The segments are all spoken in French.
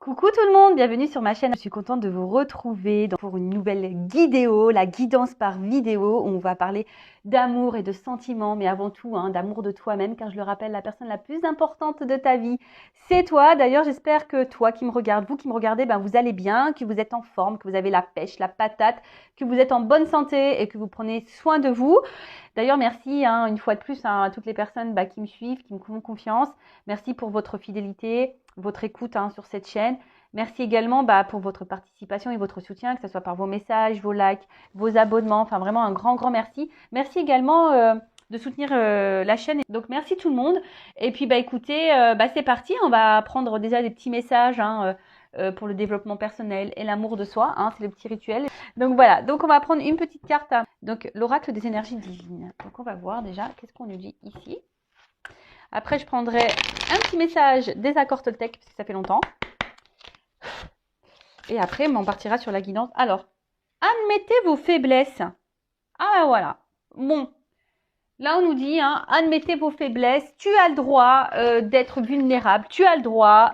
Coucou tout le monde, bienvenue sur ma chaîne. Je suis contente de vous retrouver pour une nouvelle guidéo, la guidance par vidéo, où on va parler d'amour et de sentiments, mais avant tout d'amour de toi-même, car je le rappelle, la personne la plus importante de ta vie, c'est toi. D'ailleurs, j'espère que toi qui me regardes, vous qui me regardez, vous allez bien, que vous êtes en forme, que vous avez la pêche, la patate, que vous êtes en bonne santé et que vous prenez soin de vous. D'ailleurs, merci une fois de plus à toutes les personnes qui me suivent, qui me font confiance. Merci pour votre fidélité, votre écoute sur cette chaîne. Merci également pour votre participation et votre soutien, que ce soit par vos messages, vos likes, vos abonnements. Enfin, vraiment un grand merci. Merci également de soutenir la chaîne. Donc, merci tout le monde. Et puis, écoutez, c'est parti. On va prendre déjà des petits messages pour le développement personnel et l'amour de soi. C'est le petit rituel. Donc, voilà. Donc, on va prendre une petite carte. Donc, l'oracle des énergies divines. Donc, on va voir déjà qu'est-ce qu'on nous dit ici. Après, je prendrai un petit message des accords Toltec, parce que ça fait longtemps. Et après, on partira sur la guidance. Alors, admettez vos faiblesses. Ah, voilà. Bon. Là, on nous dit, admettez vos faiblesses. Tu as le droit d'être vulnérable. Tu as le droit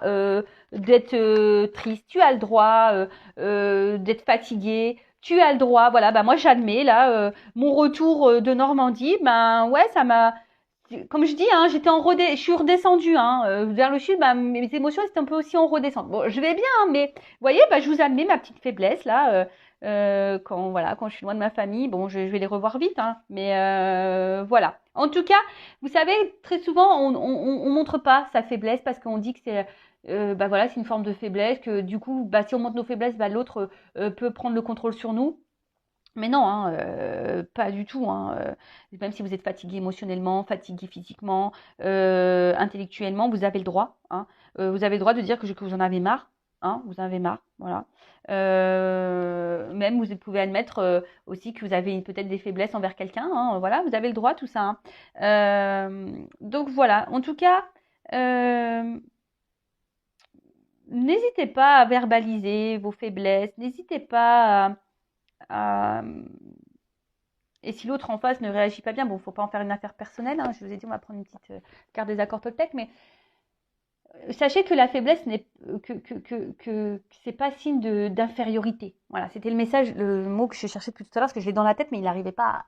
d'être triste. Tu as le droit d'être fatigué. Tu as le droit. Voilà, moi, j'admets, là, mon retour de Normandie. Ouais, ça m'a... Comme je dis, je suis redescendue vers le sud. Mes émotions étaient un peu aussi en redescente. Bon, je vais bien, mais vous voyez, je vous admets ma petite faiblesse là. Quand je suis loin de ma famille, bon, je vais les revoir vite, mais voilà. En tout cas, vous savez, très souvent, on montre pas sa faiblesse parce qu'on dit que c'est c'est une forme de faiblesse, que du coup, si on montre nos faiblesses, l'autre peut prendre le contrôle sur nous. Mais non, pas du tout. Même si vous êtes fatigué émotionnellement, fatigué physiquement, intellectuellement, vous avez le droit. Vous avez le droit de dire que vous en avez marre. Vous en avez marre, voilà. Même vous pouvez admettre aussi que vous avez peut-être des faiblesses envers quelqu'un. Voilà, vous avez le droit, tout ça. Donc voilà. En tout cas, n'hésitez pas à verbaliser vos faiblesses. N'hésitez pas et si l'autre en face ne réagit pas bien, bon, faut pas en faire une affaire personnelle. Je vous ai dit, on va prendre une petite carte des accords Toltec, mais sachez que la faiblesse n'est que c'est pas signe d'infériorité. Voilà, c'était le message, le mot que je cherchais depuis tout à l'heure, parce que je l'ai dans la tête, mais il n'arrivait pas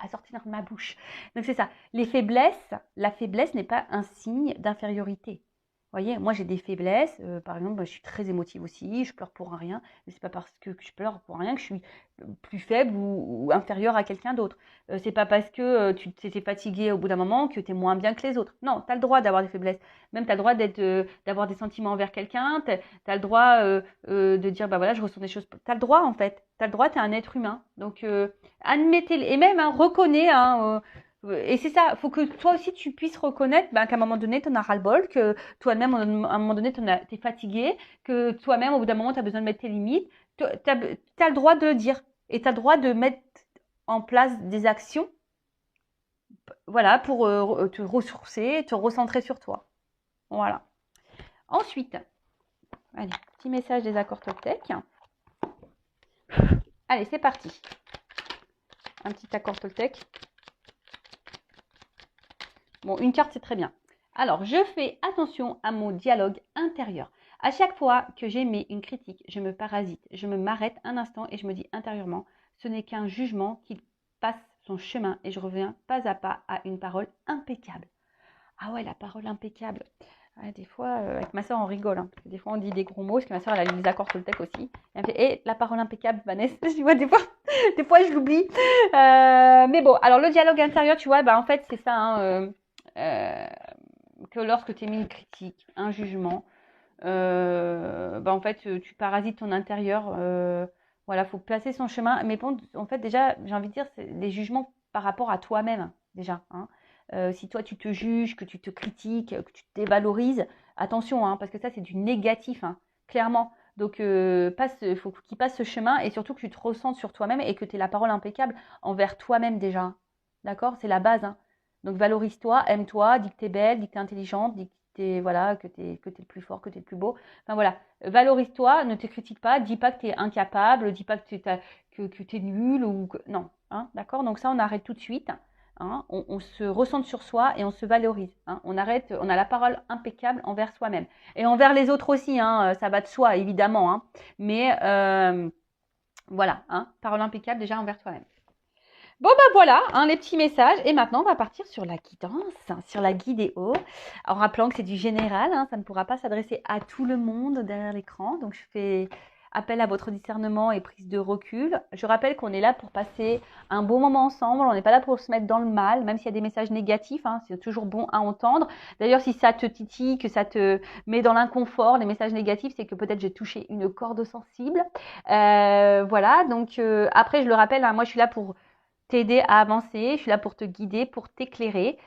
à sortir de ma bouche. Donc c'est ça. La faiblesse n'est pas un signe d'infériorité. Vous voyez, moi j'ai des faiblesses. Par exemple, je suis très émotive aussi. Je pleure pour rien. Mais c'est pas parce que je pleure pour rien que je suis plus faible ou inférieure à quelqu'un d'autre. C'est pas parce que tu t'es fatigué au bout d'un moment que tu es moins bien que les autres. Non, tu as le droit d'avoir des faiblesses. Même tu as le droit d'avoir des sentiments envers quelqu'un. Tu as le droit de dire, je ressens des choses. Tu as le droit en fait. Tu as le droit, tu es un être humain. Donc, admettez-le. Et même, reconnais. Et c'est ça, il faut que toi aussi tu puisses reconnaître qu'à un moment donné, tu en as ras-le-bol, que toi-même, à un moment donné, tu es fatigué, que toi-même, au bout d'un moment, tu as besoin de mettre tes limites. Tu as le droit de le dire. Et tu as le droit de mettre en place des actions pour te ressourcer, te recentrer sur toi. Voilà. Ensuite, allez, petit message des accords Toltec. Allez, c'est parti. Un petit accord Toltec. Bon, une carte, c'est très bien. Alors, je fais attention à mon dialogue intérieur. À chaque fois que j'émets une critique, je me parasite. Je m'arrête un instant et je me dis intérieurement, ce n'est qu'un jugement qui passe son chemin et je reviens pas à pas à une parole impeccable. Ah ouais, la parole impeccable. Ouais, des fois, avec ma soeur, on rigole. Parce que des fois, on dit des gros mots. Parce que ma soeur, elle a lu les accords Toltec aussi. Elle me fait, la parole impeccable, Vanessa. Je dis, ouais, des fois, je l'oublie. Mais bon, alors le dialogue intérieur, tu vois, en fait, c'est ça. Que lorsque tu émets une critique, un jugement, en fait, tu parasites ton intérieur. Voilà, faut placer son chemin. Mais bon, en fait, déjà, j'ai envie de dire, c'est des jugements par rapport à toi-même, déjà. Si toi, tu te juges, que tu te critiques, que tu te dévalorises, attention, parce que ça, c'est du négatif, clairement. Donc, faut qu'il passe ce chemin et surtout que tu te ressentes sur toi-même et que tu aies la parole impeccable envers toi-même déjà. D'accord? C'est la base. Donc, valorise-toi, aime-toi, dis que tu es belle, dis que tu es intelligente, dis que t'es, voilà, que tu es le plus fort, que tu es le plus beau. Enfin, voilà. Valorise-toi, ne te critique pas, dis pas que tu es incapable, dis pas que tu es nul ou que... Non, d'accord? Donc, ça, on arrête tout de suite. Hein, on se recentre sur soi et on se valorise. Hein, on arrête, on a la parole impeccable envers soi-même. Et envers les autres aussi, hein, ça va de soi, évidemment. Hein, mais voilà, hein, parole impeccable déjà envers soi-même. Bon, ben voilà, hein, les petits messages. Et maintenant, on va partir sur la guidance, hein, sur la guidéo. En rappelant que c'est du général, hein, ça ne pourra pas s'adresser à tout le monde derrière l'écran. Donc, je fais appel à votre discernement et prise de recul. Je rappelle qu'on est là pour passer un bon moment ensemble. On n'est pas là pour se mettre dans le mal, même s'il y a des messages négatifs. Hein, c'est toujours bon à entendre. D'ailleurs, si ça te titille, que ça te met dans l'inconfort, les messages négatifs, c'est que peut-être j'ai touché une corde sensible. Voilà, donc après, je le rappelle, hein, moi, je suis là pour t'aider à avancer, je suis là pour te guider, pour t'éclairer,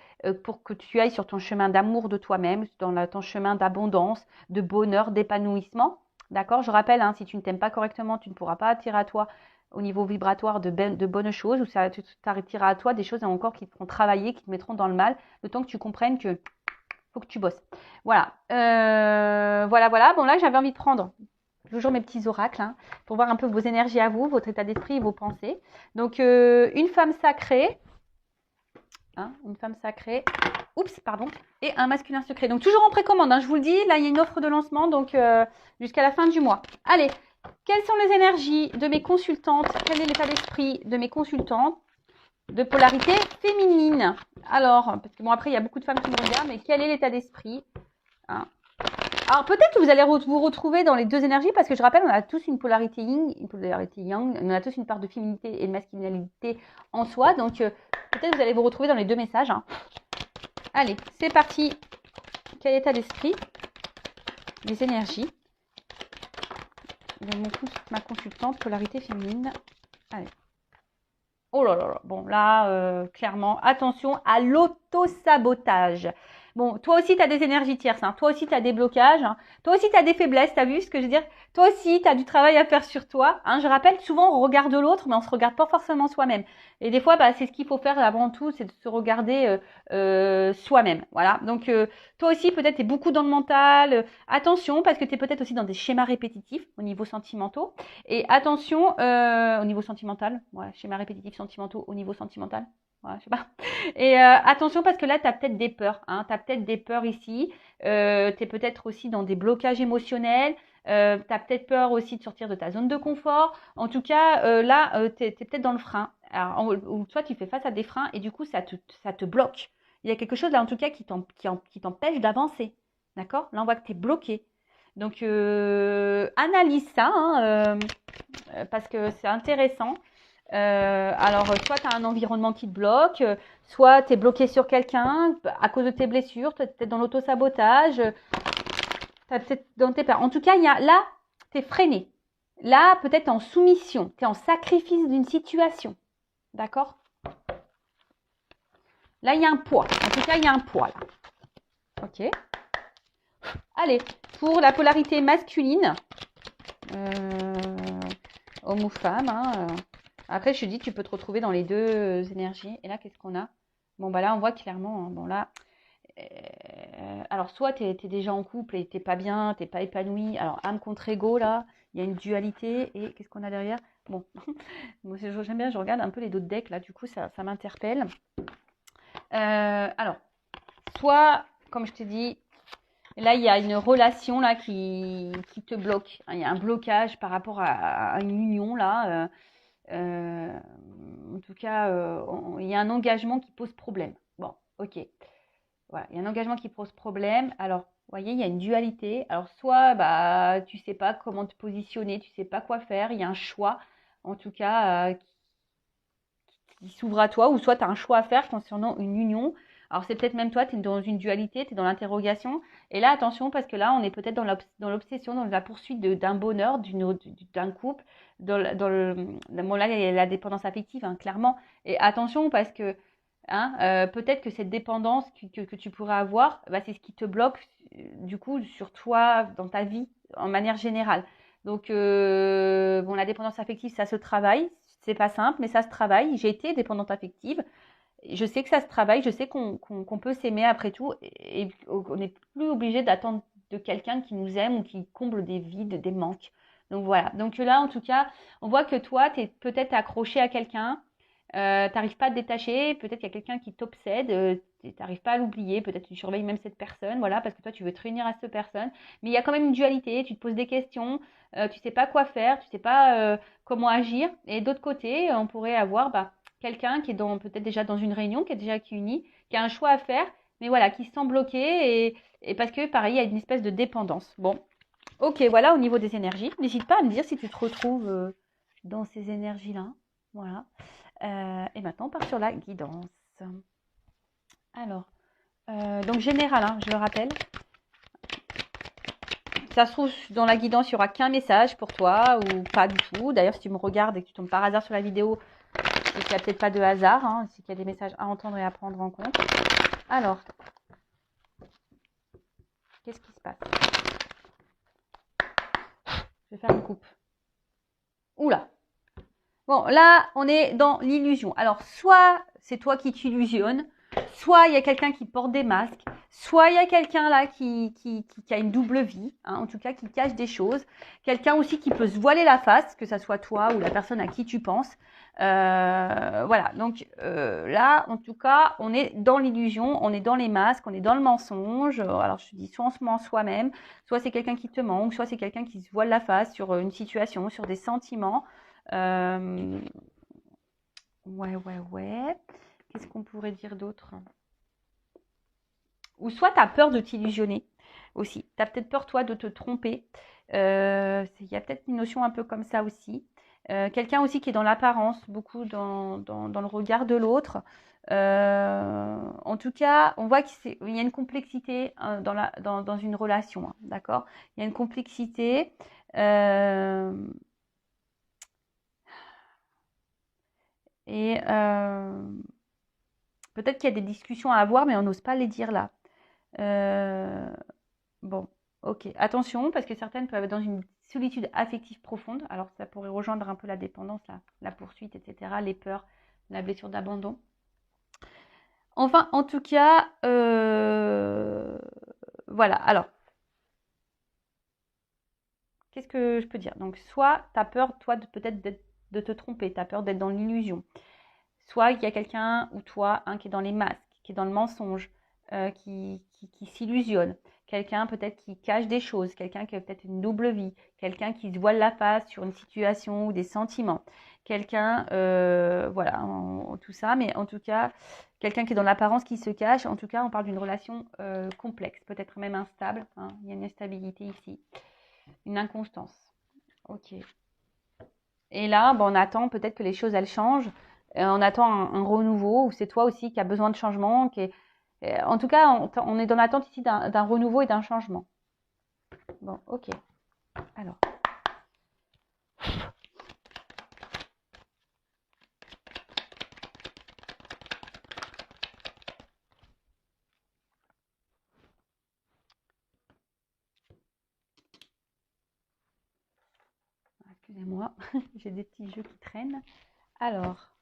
pour que tu ailles sur ton chemin d'amour de toi-même, dans ton chemin d'abondance, de bonheur, d'épanouissement. D'accord? Je rappelle, hein, si tu ne t'aimes pas correctement, tu ne pourras pas attirer à toi au niveau vibratoire de bonnes choses, ou ça t'attirera à toi des choses encore qui te feront travailler, qui te mettront dans le mal, le temps que tu comprennes que faut que tu bosses. Voilà. Voilà. Bon, là, j'avais envie de prendre toujours mes petits oracles, hein, pour voir un peu vos énergies à vous, votre état d'esprit et vos pensées. Donc, une femme sacrée, hein, une femme sacrée, oups, pardon, et un masculin secret. Donc, toujours en précommande, hein, je vous le dis, là, il y a une offre de lancement, donc jusqu'à la fin du mois. Allez, quelles sont les énergies de mes consultantes? Quel est l'état d'esprit de mes consultantes de polarité féminine? Alors, parce que bon, après, il y a beaucoup de femmes qui me regardent, mais quel est l'état d'esprit, hein? Alors peut-être que vous allez vous retrouver dans les deux énergies, parce que je rappelle, on a tous une polarité yin, une polarité yang, on a tous une part de féminité et de masculinité en soi, donc peut-être que vous allez vous retrouver dans les deux messages. Hein. Allez, c'est parti. Quel état d'esprit? Les énergies de ma consultante polarité féminine. Allez. Oh là là là. Bon, là, clairement, attention à l'auto-sabotage. Bon, toi aussi, tu as des énergies tierces. Hein. Toi aussi, tu as des blocages. Hein. Toi aussi, tu as des faiblesses. Tu as vu ce que je veux dire? Toi aussi, tu as du travail à faire sur toi. Hein. Je rappelle, souvent, on regarde l'autre, mais on ne se regarde pas forcément soi-même. Et des fois, bah, c'est ce qu'il faut faire avant tout, c'est de se regarder soi-même. Voilà. Donc, toi aussi, peut-être, tu es beaucoup dans le mental. Attention, parce que tu es peut-être aussi dans des schémas répétitifs au niveau sentimentaux. Et attention, au niveau sentimental. Ouais, schémas répétitifs sentimentaux au niveau sentimental. Ouais, je sais pas. Et attention parce que là, tu as peut-être des peurs. Hein, tu as peut-être des peurs ici. Tu es peut-être aussi dans des blocages émotionnels. Tu as peut-être peur aussi de sortir de ta zone de confort. En tout cas, là, tu es peut-être dans le frein. Alors, ou toi, tu fais face à des freins et du coup, ça te bloque. Il y a quelque chose là, en tout cas, qui t'empêche d'avancer. D'accord? Là, on voit que tu es bloqué. Donc, analyse ça, hein, parce que c'est intéressant. Alors, soit tu as un environnement qui te bloque, soit tu es bloqué sur quelqu'un à cause de tes blessures, tu es peut-être dans l'auto-sabotage, tu es peut-être dans tes peurs. En tout cas, là, tu es freiné. Là, peut-être en soumission, tu es en sacrifice d'une situation. D'accord? Là, il y a un poids. En tout cas, il y a un poids là. Ok. Allez, pour la polarité masculine, homme ou femme, hein, après, je te dis, tu peux te retrouver dans les deux énergies. Et là, qu'est-ce qu'on a? Bon, bah là, on voit clairement. Hein, bon, là, alors, soit tu es déjà en couple et t'es pas bien, t'es pas épanoui. Alors, âme contre ego, là, il y a une dualité. Et qu'est-ce qu'on a derrière? Bon, moi, j'aime bien, je regarde un peu les d'autres decks, là, du coup, ça m'interpelle. Alors, soit, comme je te dis, là, il y a une relation là qui te bloque. Il y a un blocage par rapport à une union, là. En tout cas, il y a un engagement qui pose problème. Bon, ok. Voilà, il y a un engagement qui pose problème. Alors, vous voyez, il y a une dualité. Alors, soit bah, tu ne sais pas comment te positionner, tu ne sais pas quoi faire. Il y a un choix, en tout cas, qui s'ouvre à toi. Ou soit tu as un choix à faire concernant une union. Alors, c'est peut-être même toi, tu es dans une dualité, tu es dans l'interrogation. Et là, attention, parce que là, on est peut-être dans l'obsession, dans la poursuite d'un bonheur, d'un couple. Bon, là, il y a la dépendance affective, hein, clairement. Et attention, parce que hein, peut-être que cette dépendance que tu pourrais avoir, bah, c'est ce qui te bloque, du coup, sur toi, dans ta vie, en manière générale. Donc, bon, la dépendance affective, ça se travaille. C'est pas simple, mais ça se travaille. J'ai été dépendante affective. Je sais que ça se travaille, je sais qu'on peut s'aimer après tout et on n'est plus obligé d'attendre de quelqu'un qui nous aime ou qui comble des vides, des manques. Donc voilà. Donc là, en tout cas, on voit que toi, tu es peut-être accroché à quelqu'un, T'arrives pas à te détacher, peut-être qu'il y a quelqu'un qui t'obsède, t'arrives pas à l'oublier, peut-être tu surveilles même cette personne, voilà, parce que toi tu veux te réunir à cette personne, mais il y a quand même une dualité, tu te poses des questions, tu sais pas quoi faire, tu sais pas comment agir, et d'autre côté, on pourrait avoir quelqu'un qui est peut-être déjà dans une réunion, qui est déjà unie, qui a un choix à faire, mais voilà, qui se sent bloqué, et parce que pareil, il y a une espèce de dépendance. Bon, ok, voilà au niveau des énergies, n'hésite pas à me dire si tu te retrouves dans ces énergies-là, voilà. Et maintenant, on part sur la guidance. Alors, donc général, hein, je le rappelle. Ça se trouve, dans la guidance, il n'y aura qu'un message pour toi ou pas du tout. D'ailleurs, si tu me regardes et que tu tombes par hasard sur la vidéo, c'est qu'il n'y a peut-être pas de hasard. Hein, c'est qu'il y a des messages à entendre et à prendre en compte. Alors, qu'est-ce qui se passe? Je vais faire une coupe. Oula! Bon, là, on est dans l'illusion. Alors, soit c'est toi qui t'illusionnes, soit il y a quelqu'un qui porte des masques, soit il y a quelqu'un là qui a une double vie, hein, en tout cas qui cache des choses. Quelqu'un aussi qui peut se voiler la face, que ça soit toi ou la personne à qui tu penses. Voilà, donc là, en tout cas, on est dans l'illusion, on est dans les masques, on est dans le mensonge. Alors, je te dis, soit on se ment soi-même, soit c'est quelqu'un qui te manque, soit c'est quelqu'un qui se voile la face sur une situation, sur des sentiments. Ouais. Qu'est-ce qu'on pourrait dire d'autre? Ou soit tu as peur de t'illusionner aussi. Tu as peut-être peur, toi, de te tromper. Il y a peut-être une notion un peu comme ça aussi. Quelqu'un aussi qui est dans l'apparence, beaucoup dans le regard de l'autre. En tout cas, on voit qu'il y a une complexité dans une relation. Hein, d'accord? Il y a une complexité. Et peut-être qu'il y a des discussions à avoir, mais on n'ose pas les dire là. Bon, ok. Attention, parce que certaines peuvent être dans une solitude affective profonde. Alors, ça pourrait rejoindre un peu la dépendance, la poursuite, etc., les peurs, la blessure d'abandon. Enfin, en tout cas, voilà. Alors, qu'est-ce que je peux dire? Donc, soit tu as peur, toi, peut-être de te tromper, tu as peur d'être dans l'illusion. Soit il y a quelqu'un ou toi qui est dans les masques, qui est dans le mensonge, qui s'illusionne. Quelqu'un peut-être qui cache des choses, quelqu'un qui a peut-être une double vie, quelqu'un qui se voile la face sur une situation ou des sentiments. Quelqu'un, voilà, tout ça, mais en tout cas, quelqu'un qui est dans l'apparence, qui se cache. En tout cas, on parle d'une relation complexe, peut-être même instable. Hein. Il y a une instabilité ici, une inconstance. Ok. Et là, on attend peut-être que les choses, elles changent. On attend un renouveau, ou c'est toi aussi qui as besoin de changement. En tout cas, on est dans l'attente ici d'un renouveau et d'un changement. Bon, ok. Alors. Excusez-moi, j'ai des petits jeux qui traînent. Alors.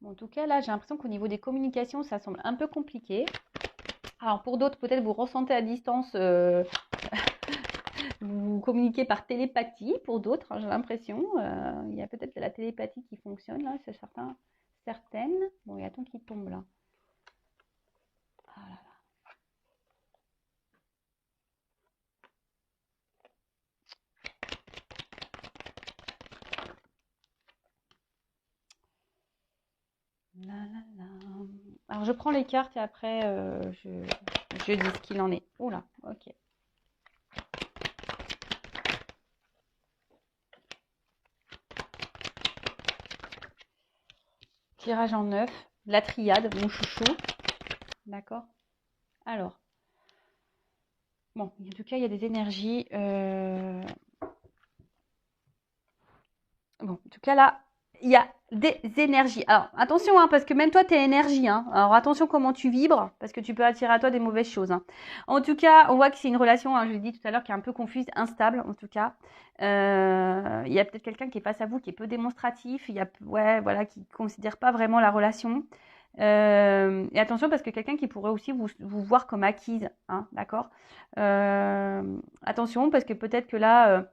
Bon, en tout cas, là, j'ai l'impression qu'au niveau des communications, ça semble un peu compliqué. Alors, pour d'autres, peut-être vous ressentez à distance, vous communiquez par télépathie. Pour d'autres, hein, j'ai l'impression, il y a peut-être la télépathie qui fonctionne, là, c'est certaines. Bon, il y a ton qui tombe, là. Ah là là. La, la, la. Alors, je prends les cartes et après, je dis ce qu'il en est. Oula, ok. Tirage en 9. La triade, mon chouchou. D'accord. Alors. Bon, en tout cas, il y a des énergies. Bon, en tout cas, là, il y a des énergies. Alors, attention, hein, parce que même toi, tu es énergie. Hein. Alors, attention comment tu vibres, parce que tu peux attirer à toi des mauvaises choses. Hein. En tout cas, on voit que c'est une relation, hein, je l'ai dit tout à l'heure, qui est un peu confuse, instable, en tout cas. Il y a peut-être quelqu'un qui est face à vous, qui est peu démonstratif, il y a, ouais, voilà, qui ne considère pas vraiment la relation. Et attention parce que quelqu'un qui pourrait aussi vous voir comme acquise, hein, d'accord? Attention parce que peut-être que là,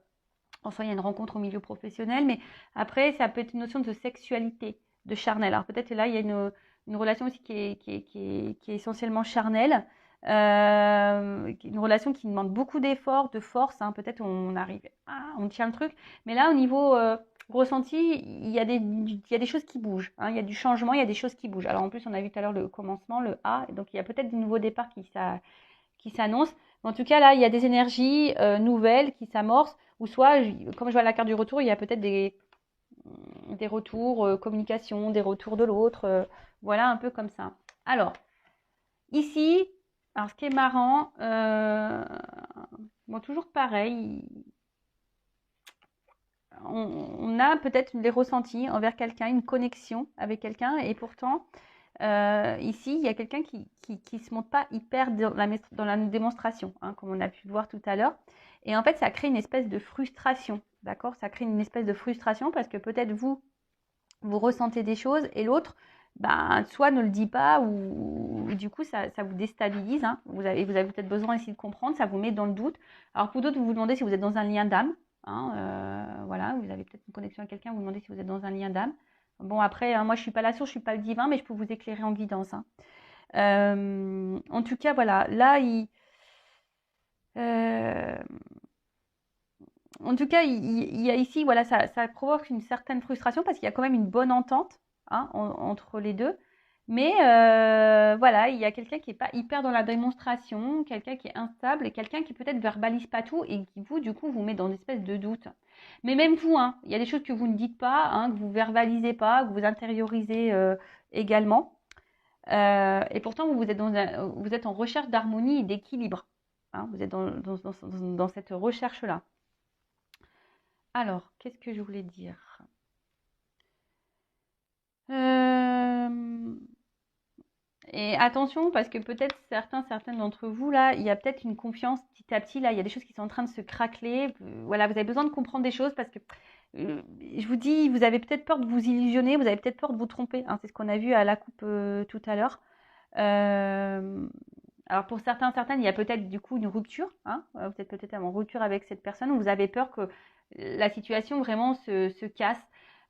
en soi, il y a une rencontre au milieu professionnel, mais après, ça peut être une notion de sexualité, de charnel. Alors peut-être que là, il y a une relation aussi qui est essentiellement charnelle, une relation qui demande beaucoup d'efforts, de force, hein. Peut-être on arrive, on tient le truc, mais là, au niveau ressenti, il y a des choses qui bougent, hein. Il y a du changement, il y a des choses qui bougent. Alors en plus, on a vu tout à l'heure le commencement, le A, donc il y a peut-être des nouveaux départs qui s'annoncent. En tout cas, là, il y a des énergies nouvelles qui s'amorcent, ou soit, comme je vois la carte du retour, il y a peut-être des retours, communication, des retours de l'autre, voilà, un peu comme ça. Alors, ici, alors ce qui est marrant, bon, toujours pareil, on a peut-être des ressentis envers quelqu'un, une connexion avec quelqu'un, et pourtant, ici, il y a quelqu'un qui se montre pas hyper dans la démonstration, hein, comme on a pu le voir tout à l'heure. Et en fait, ça crée une espèce de frustration, d'accord? Ça crée une espèce de frustration parce que peut-être vous ressentez des choses et l'autre, ben, soit ne le dit pas ou du coup, ça vous déstabilise, hein. Vous avez peut-être besoin ici de comprendre, ça vous met dans le doute. Alors pour d'autres, vous vous demandez si vous êtes dans un lien d'âme, hein, voilà, vous avez peut-être une connexion avec quelqu'un, vous vous demandez si vous êtes dans un lien d'âme. Bon, après, hein, moi, je suis pas la source, je suis pas le divin, mais je peux vous éclairer en guidance, hein. En tout cas, voilà, là, euh, en tout cas, il y a ici, voilà, ça provoque une certaine frustration parce qu'il y a quand même une bonne entente, hein, entre les deux. Mais voilà, il y a quelqu'un qui n'est pas hyper dans la démonstration, quelqu'un qui est instable et quelqu'un qui peut-être verbalise pas tout et qui vous, du coup, vous met dans une espèce de doute. Mais même vous, hein, il y a des choses que vous ne dites pas, hein, que vous verbalisez pas, que vous intériorisez également. Et pourtant, vous êtes en recherche d'harmonie et d'équilibre, hein, vous êtes dans cette recherche-là. Alors, qu'est-ce que je voulais dire? Euh, Et attention, parce que peut-être certaines d'entre vous, là, il y a peut-être une confiance petit à petit, là, il y a des choses qui sont en train de se craqueler. Voilà, vous avez besoin de comprendre des choses parce que, je vous dis, vous avez peut-être peur de vous illusionner, vous avez peut-être peur de vous tromper, hein. C'est ce qu'on a vu à la coupe tout à l'heure. Euh, alors pour certaines, il y a peut-être du coup une rupture, hein. Vous êtes peut-être en rupture avec cette personne, ou vous avez peur que la situation vraiment se casse.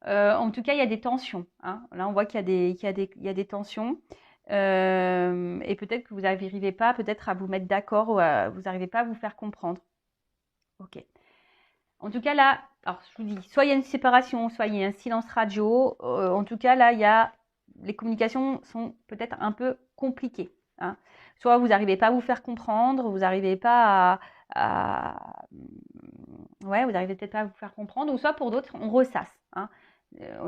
En tout cas, il y a des tensions, hein. Là, on voit qu'il y a des tensions. Et peut-être que vous n'arrivez pas peut-être à vous mettre d'accord ou vous n'arrivez pas à vous faire comprendre. Ok. En tout cas, là, alors je vous dis, soit il y a une séparation, soit il y a un silence radio. En tout cas, là, les communications sont peut-être un peu compliquées, hein. Soit vous n'arrivez pas à vous faire comprendre, vous n'arrivez pas ouais, vous n'arrivez peut-être pas à vous faire comprendre, ou soit pour d'autres, on ressasse, hein.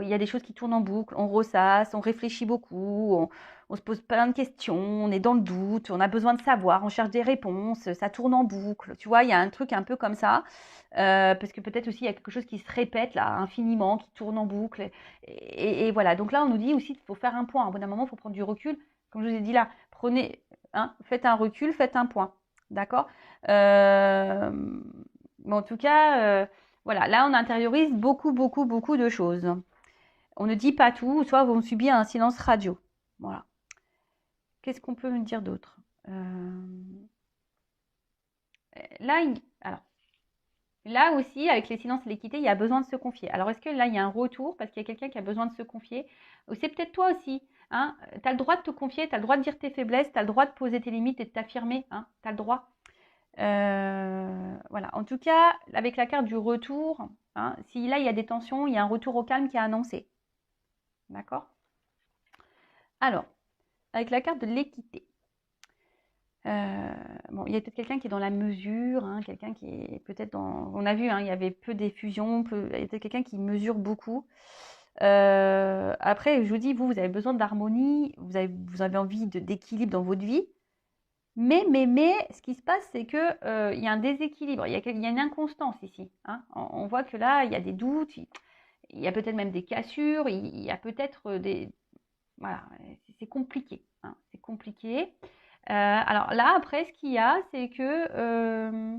Il y a des choses qui tournent en boucle, on ressasse, on réfléchit beaucoup, on se pose plein de questions, on est dans le doute, on a besoin de savoir, on cherche des réponses, ça tourne en boucle. Tu vois, il y a un truc un peu comme ça. Parce que peut-être aussi il y a quelque chose qui se répète là infiniment, qui tourne en boucle. Et voilà. Donc là, on nous dit aussi qu'il faut faire un point. Au bout d'un moment, il faut prendre du recul. Comme je vous ai dit là, prenez, hein, faites un recul, faites un point. D'accord. Mais en tout cas, voilà. Là, on intériorise beaucoup, beaucoup, beaucoup de choses. On ne dit pas tout, soit on subit un silence radio. Voilà. Qu'est-ce qu'on peut me dire d'autre? Là, alors. Là aussi, avec les silences et l'équité, il y a besoin de se confier. Alors, est-ce que là, il y a un retour parce qu'il y a quelqu'un qui a besoin de se confier? Ou c'est peut-être toi aussi, hein? Tu as le droit de te confier, tu as le droit de dire tes faiblesses, tu as le droit de poser tes limites et de t'affirmer, hein? Tu as le droit. Voilà. En tout cas, avec la carte du retour, hein, si là, il y a des tensions, il y a un retour au calme qui est annoncé. D'accord? Alors, avec la carte de l'équité. Bon, il y a peut-être quelqu'un qui est dans la mesure, hein, quelqu'un qui est peut-être dans. On a vu, hein, il y avait peu d'effusion, il y a peut-être quelqu'un qui mesure beaucoup. Après, je vous dis, vous avez besoin d'harmonie, vous avez envie d'équilibre dans votre vie. Mais, ce qui se passe, c'est que il y a un déséquilibre, il y a une inconstance ici, hein. On voit que là, il y a des doutes, il y a peut-être même des cassures, il y a peut-être des. Voilà, c'est compliqué, hein, c'est compliqué. Alors là, après, ce qu'il y a, c'est que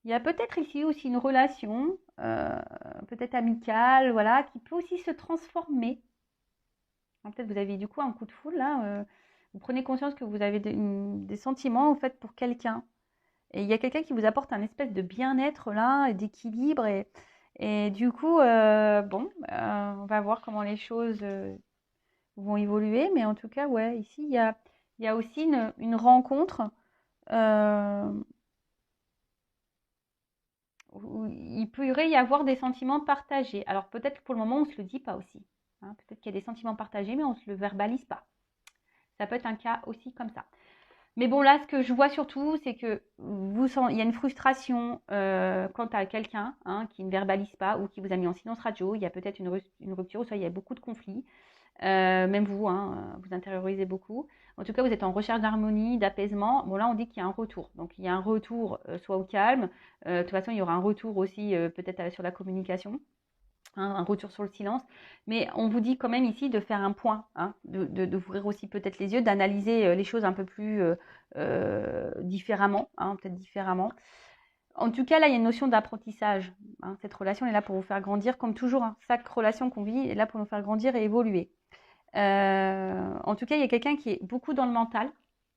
il y a peut-être ici aussi une relation, peut-être amicale, voilà, qui peut aussi se transformer. hein, peut-être vous avez du coup un coup de foudre là. Vous prenez conscience que vous avez des sentiments en fait pour quelqu'un. Et il y a quelqu'un qui vous apporte un espèce de bien-être là, et d'équilibre. Et du coup, on va voir comment les choses vont évoluer. Mais en tout cas, ouais, ici, il y a aussi une rencontre euh, où il pourrait y avoir des sentiments partagés. Alors peut-être que pour le moment, on ne se le dit pas aussi, hein. Peut-être qu'il y a des sentiments partagés, mais on ne se le verbalise pas. Ça peut être un cas aussi comme ça. Mais bon, là, ce que je vois surtout, c'est que il y a une frustration quant à quelqu'un, hein, qui ne verbalise pas ou qui vous a mis en silence radio. Il y a peut-être une rupture, ou soit il y a beaucoup de conflits. Même vous, hein, vous intériorisez beaucoup. En tout cas, vous êtes en recherche d'harmonie, d'apaisement. Bon, là, on dit qu'il y a un retour. Donc, il y a un retour soit au calme. De toute façon, il y aura un retour aussi peut-être sur la communication, hein, un retour sur le silence. Mais on vous dit quand même ici de faire un point, hein, d'ouvrir aussi peut-être les yeux, d'analyser les choses un peu plus différemment, hein, peut-être différemment. En tout cas, là, il y a une notion d'apprentissage, hein. Cette relation est là pour vous faire grandir, comme toujours, hein. Chaque relation qu'on vit est là pour nous faire grandir et évoluer. En tout cas, il y a quelqu'un qui est beaucoup dans le mental,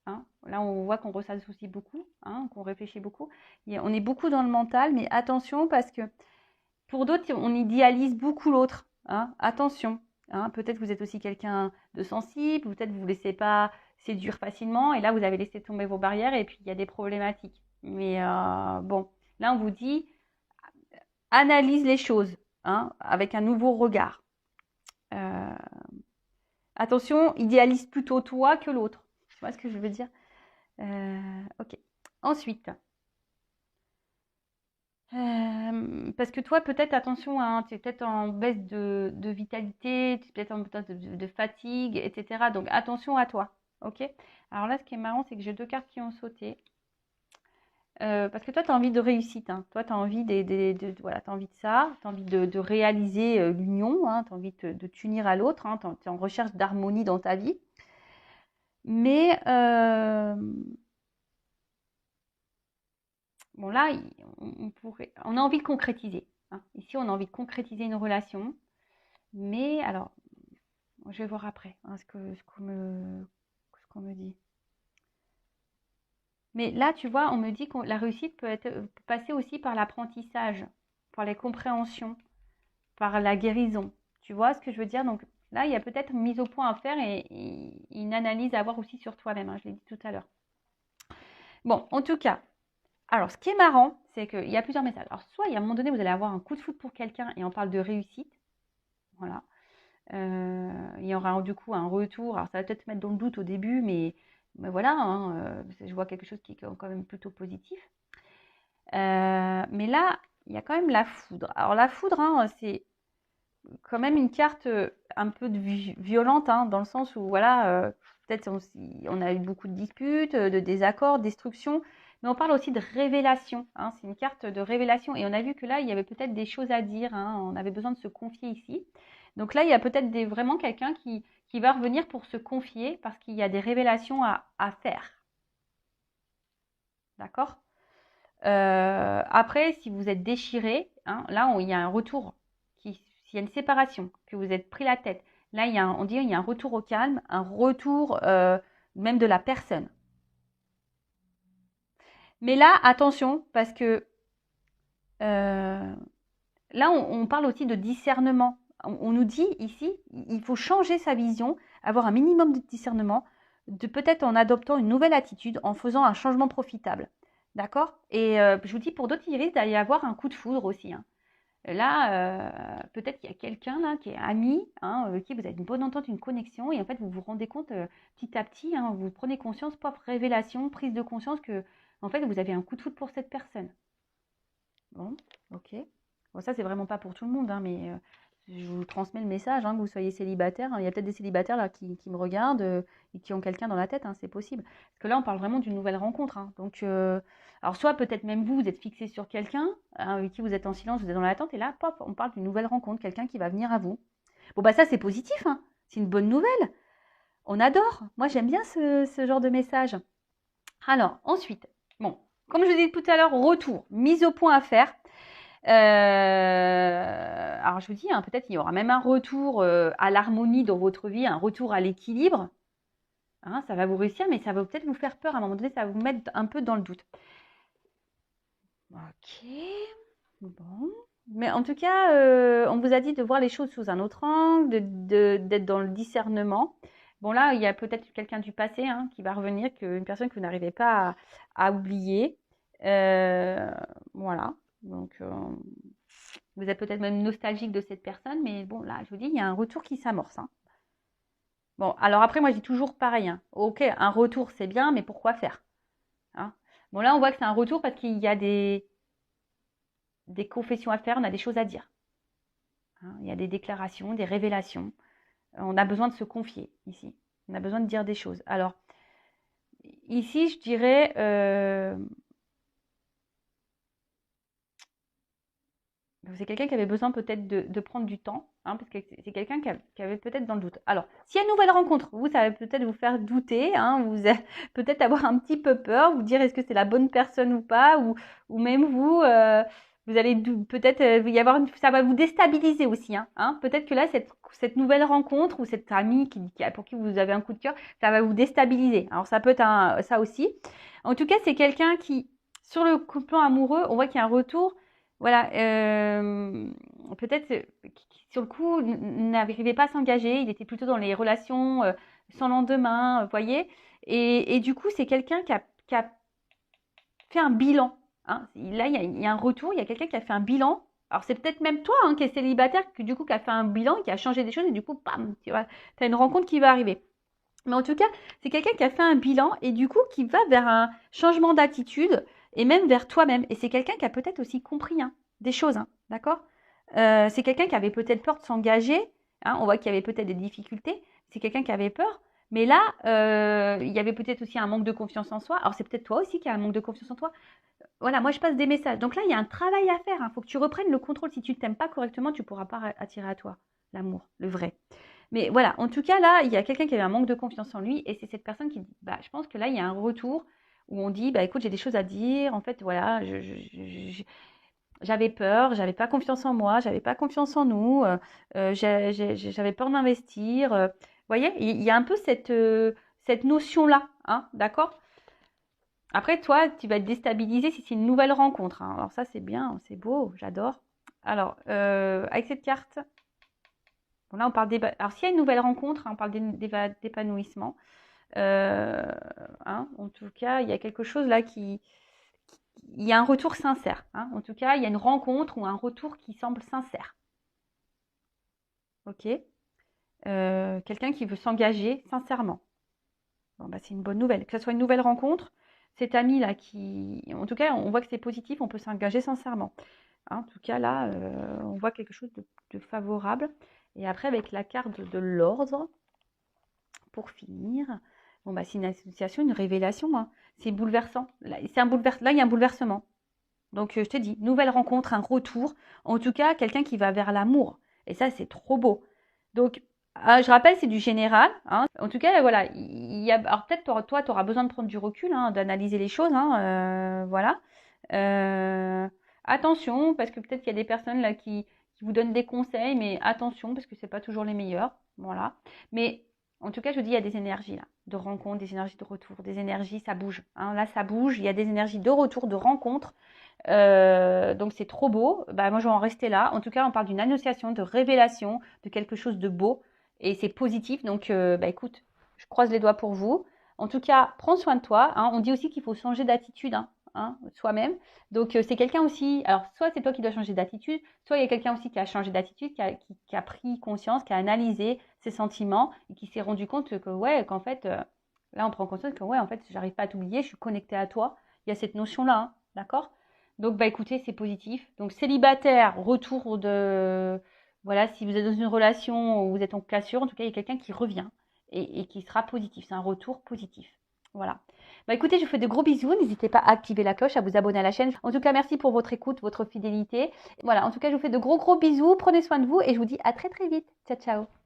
hein. Là, on voit qu'on ressasse aussi beaucoup, hein, qu'on réfléchit beaucoup. On est beaucoup dans le mental, mais attention parce que pour d'autres, on idéalise beaucoup l'autre, hein. Attention, hein. Peut-être que vous êtes aussi quelqu'un de sensible, peut-être que vous ne vous laissez pas séduire facilement, et là, vous avez laissé tomber vos barrières, et puis il y a des problématiques. Mais bon, là, on vous dit, analyse les choses, hein, avec un nouveau regard. Euh, Attention, idéalise plutôt toi que l'autre. Tu vois ce que je veux dire? Ok. Ensuite, parce que toi, peut-être, attention, hein, tu es peut-être en baisse de vitalité, tu es peut-être en baisse de fatigue, etc. Donc, attention à toi. Ok? Alors là, ce qui est marrant, c'est que j'ai deux cartes qui ont sauté. Parce que toi, tu as envie de réussite, hein. Toi, tu as envie voilà, t'as envie de ça, tu as envie de réaliser l'union, hein. Tu as envie de t'unir à l'autre, hein. Tu es en recherche d'harmonie dans ta vie. Mais bon, là, on a envie de concrétiser, hein. Ici, on a envie de concrétiser une relation. Mais alors, je vais voir après, hein, ce qu'on me dit. Mais là, tu vois, on me dit que la réussite peut passer aussi par l'apprentissage, par les compréhensions, par la guérison. Tu vois ce que je veux dire? Donc là, il y a peut-être une mise au point à faire et une analyse à avoir aussi sur toi-même, hein, je l'ai dit tout à l'heure. Bon, en tout cas, alors ce qui est marrant, c'est qu'il y a plusieurs messages. Alors soit, il y a un moment donné, vous allez avoir un coup de foudre pour quelqu'un et on parle de réussite. Voilà. Il y aura du coup un retour. Alors ça va peut-être mettre dans le doute au début, mais voilà, hein, je vois quelque chose qui est quand même plutôt positif. Mais là, il y a quand même la foudre. Alors la foudre, hein, c'est quand même une carte un peu violente, hein, dans le sens où voilà, peut-être on a eu beaucoup de disputes, de désaccords, de destruction, mais on parle aussi de révélation, hein. C'est une carte de révélation et on a vu que là, il y avait peut-être des choses à dire, hein. On avait besoin de se confier ici. Donc là, il y a peut-être vraiment quelqu'un qui va revenir pour se confier parce qu'il y a des révélations à faire. D'accord? Après, si vous êtes déchiré, hein, là, il y a un retour. S'il y a une séparation, que vous êtes pris la tête, là, on dit qu'il y a un retour au calme, un retour même de la personne. Mais là, attention, parce que là, on parle aussi de discernement. On nous dit ici, il faut changer sa vision, avoir un minimum de discernement, peut-être en adoptant une nouvelle attitude, en faisant un changement profitable. D'accord? Et je vous dis, pour d'autres, il risque d'y avoir un coup de foudre aussi, hein. Là, peut-être qu'il y a quelqu'un là qui est ami, hein, avec qui vous avez une bonne entente, une connexion, et en fait, vous vous rendez compte petit à petit, hein, vous prenez conscience, propre révélation, prise de conscience que, en fait, vous avez un coup de foudre pour cette personne. Bon, ok. Bon, ça, c'est vraiment pas pour tout le monde, hein, mais je vous transmets le message, hein, que vous soyez célibataire. Il y a peut-être des célibataires là qui me regardent et qui ont quelqu'un dans la tête, hein, c'est possible. Parce que là, on parle vraiment d'une nouvelle rencontre, hein. Donc, alors soit peut-être même vous êtes fixé sur quelqu'un, hein, avec qui vous êtes en silence, vous êtes dans l'attente, et là, pop, on parle d'une nouvelle rencontre, quelqu'un qui va venir à vous. Bon, bah ça, c'est positif, hein. C'est une bonne nouvelle. On adore. Moi, j'aime bien ce genre de message. Alors, ensuite, bon, comme je vous ai dit tout à l'heure, retour, mise au point à faire. alors je vous dis, hein, peut-être il y aura même un retour à l'harmonie dans votre vie, un retour à l'équilibre. Hein, ça va vous réussir, mais ça va peut-être vous faire peur à un moment donné, ça va vous mettre un peu dans le doute. Ok, bon. Mais en tout cas, on vous a dit de voir les choses sous un autre angle, d'être dans le discernement. Bon là, il y a peut-être quelqu'un du passé hein, qui va revenir, une personne que vous n'arrivez pas à oublier. Voilà, donc vous êtes peut-être même nostalgique de cette personne, mais bon là, je vous dis, il y a un retour qui s'amorce. Hein. Bon, alors après, moi, je dis toujours pareil. Hein. Ok, un retour, c'est bien, mais pourquoi faire hein. Bon, là, on voit que c'est un retour parce qu'il y a des confessions à faire, on a des choses à dire. Hein. Il y a des déclarations, des révélations. On a besoin de se confier ici. On a besoin de dire des choses. Alors, ici, je dirais... c'est quelqu'un qui avait besoin peut-être de prendre du temps, hein, parce que c'est quelqu'un qui avait peut-être dans le doute. Alors, s'il y a une nouvelle rencontre, vous, ça va peut-être vous faire douter, hein, vous peut-être avoir un petit peu peur, vous dire est-ce que c'est la bonne personne ou pas, ou même vous, vous allez peut-être y avoir, ça va vous déstabiliser aussi. Hein. Peut-être que là, cette nouvelle rencontre ou cette amie pour qui vous avez un coup de cœur, ça va vous déstabiliser. Alors, ça peut être ça aussi. En tout cas, c'est quelqu'un qui, sur le plan amoureux, on voit qu'il y a un retour. Voilà, peut-être sur le coup, n'arrivait pas à s'engager, il était plutôt dans les relations sans lendemain, vous voyez. Et du coup, c'est quelqu'un qui a fait un bilan. Hein. Là, il y a un retour, il y a quelqu'un qui a fait un bilan. Alors, c'est peut-être même toi hein, qui es célibataire, qui a fait un bilan, qui a changé des choses, et du coup, bam, tu vois, as une rencontre qui va arriver. Mais en tout cas, c'est quelqu'un qui a fait un bilan et du coup qui va vers un changement d'attitude et même vers toi-même. Et c'est quelqu'un qui a peut-être aussi compris hein, des choses, hein, d'accord c'est quelqu'un qui avait peut-être peur de s'engager. Hein, on voit qu'il y avait peut-être des difficultés. C'est quelqu'un qui avait peur. Mais là, il y avait peut-être aussi un manque de confiance en soi. Alors c'est peut-être toi aussi qui as un manque de confiance en toi. Voilà, moi je passe des messages. Donc là, il y a un travail à faire. Il faut que tu reprennes le contrôle. Si tu ne t'aimes pas correctement, tu ne pourras pas attirer à toi l'amour, le vrai. Mais voilà, en tout cas, là, il y a quelqu'un qui avait un manque de confiance en lui et c'est cette personne qui dit, bah, je pense que là, il y a un retour où on dit, bah, écoute, j'ai des choses à dire. En fait, voilà, j'avais peur, j'avais pas confiance en moi, j'avais pas confiance en nous, j'avais peur d'investir. Vous voyez, il y a un peu cette notion-là, hein, d'accord? Après, toi, tu vas être déstabilisé si c'est une nouvelle rencontre. Hein. Alors ça, c'est bien, c'est beau, j'adore. Alors, avec cette carte... Bon, là, on parle alors, s'il y a une nouvelle rencontre, hein, on parle d'épanouissement. Hein, en tout cas, il y a quelque chose là il y a un retour sincère. Hein. En tout cas, il y a une rencontre ou un retour qui semble sincère. Ok. Quelqu'un qui veut s'engager sincèrement. Bon, bah, c'est une bonne nouvelle. Que ce soit une nouvelle rencontre, cet ami là en tout cas, on voit que c'est positif, on peut s'engager sincèrement. Hein, en tout cas, là, on voit quelque chose de favorable. Et après, avec la carte de l'ordre, pour finir, bon, bah, c'est une association, une révélation. Hein. C'est bouleversant. Là, il y a un bouleversement. Donc, je te dis, nouvelle rencontre, un retour. En tout cas, quelqu'un qui va vers l'amour. Et ça, c'est trop beau. Donc, je rappelle, c'est du général. Hein. En tout cas, voilà. Alors, peut-être, toi, tu auras besoin de prendre du recul, hein, d'analyser les choses. Hein, voilà. Attention, parce que peut-être qu'il y a des personnes là qui vous donnent des conseils, mais attention, parce que c'est pas toujours les meilleurs. Voilà. Mais en tout cas, je vous dis, il y a des énergies là, de rencontre, des énergies de retour, des énergies, ça bouge. Hein. Là, ça bouge. Il y a des énergies de retour, de rencontre. Donc c'est trop beau. Bah, moi, je vais en rester là. En tout cas, on parle d'une annonciation, de révélation, de quelque chose de beau. Et c'est positif. Donc, bah, écoute, je croise les doigts pour vous. En tout cas, prends soin de toi. Hein. On dit aussi qu'il faut changer d'attitude. Hein, soi-même. Donc, c'est quelqu'un aussi, alors soit c'est toi qui dois changer d'attitude, soit il y a quelqu'un aussi qui a changé d'attitude, qui a pris conscience, qui a analysé ses sentiments et qui s'est rendu compte que, ouais, qu'en fait, là, on prend conscience que, ouais, en fait, j'arrive pas à t'oublier, je suis connectée à toi. Il y a cette notion-là, hein, d'accord? Donc, bah, écoutez, c'est positif. Donc, célibataire, retour de, voilà, si vous êtes dans une relation où vous êtes en cassure, en tout cas, il y a quelqu'un qui revient et qui sera positif. C'est un retour positif. Voilà. Bah écoutez, je vous fais de gros bisous. N'hésitez pas à activer la cloche, à vous abonner à la chaîne. En tout cas, merci pour votre écoute, votre fidélité. Voilà, en tout cas, je vous fais de gros bisous. Prenez soin de vous et je vous dis à très vite. Ciao, ciao.